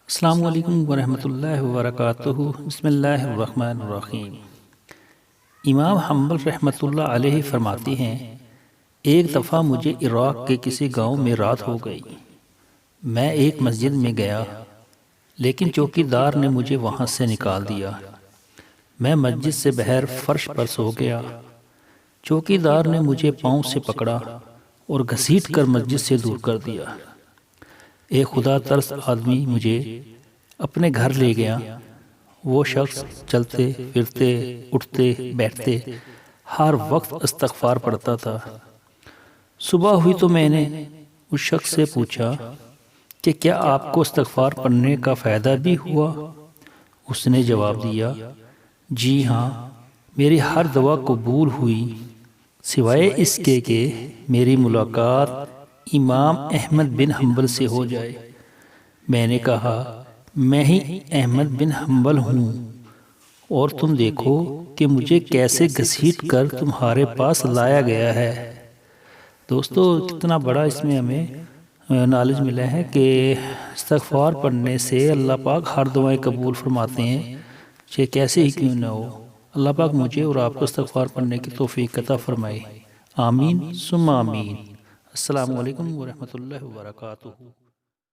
السلام علیکم ورحمۃ اللہ وبرکاتہ۔ بسم اللہ الرحمن الرحیم۔ امام حنبل رحمۃ اللہ علیہ فرماتے ہیں، ایک دفعہ مجھے عراق کے کسی گاؤں میں رات ہو گئی۔ میں ایک مسجد میں گیا، لیکن چوکی دار نے مجھے وہاں سے نکال دیا۔ میں مسجد سے باہر فرش پر سو گیا۔ چوکی دار نے مجھے پاؤں سے پکڑا اور گھسیٹ کر مسجد سے دور کر دیا۔ ایک خدا ترس آدمی مجھے اپنے گھر لے گیا۔ وہ شخص چلتے پھرتے اٹھتے بیٹھتے ہر وقت استغفار پڑھتا تھا۔ صبح ہوئی تو میں نے اس شخص سے پوچھا کہ کیا آپ کو استغفار پڑھنے کا فائدہ بھی ہوا؟ اس نے جواب دیا، جی ہاں، میری ہر دعا قبول ہوئی سوائے اس کے کہ میری ملاقات امام احمد بن حنبل سے ہو جائے۔ میں نے کہا، میں ہی احمد بن حنبل ہوں، اور تم دیکھو کہ مجھے کیسے گھسیٹ کر تمہارے پاس لایا گیا ہے۔ دوستو، کتنا بڑا اس میں ہمیں نالج ملا ہے کہ استغفار پڑھنے سے اللہ پاک ہر دعائیں قبول فرماتے ہیں، چاہے کیسے ہی کیوں نہ ہو۔ اللہ پاک مجھے اور آپ کو استغفار پڑھنے کی توفیق عطا فرمائے۔ آمین ثم آمین۔ السلام علیکم ورحمۃ اللہ وبرکاتہ۔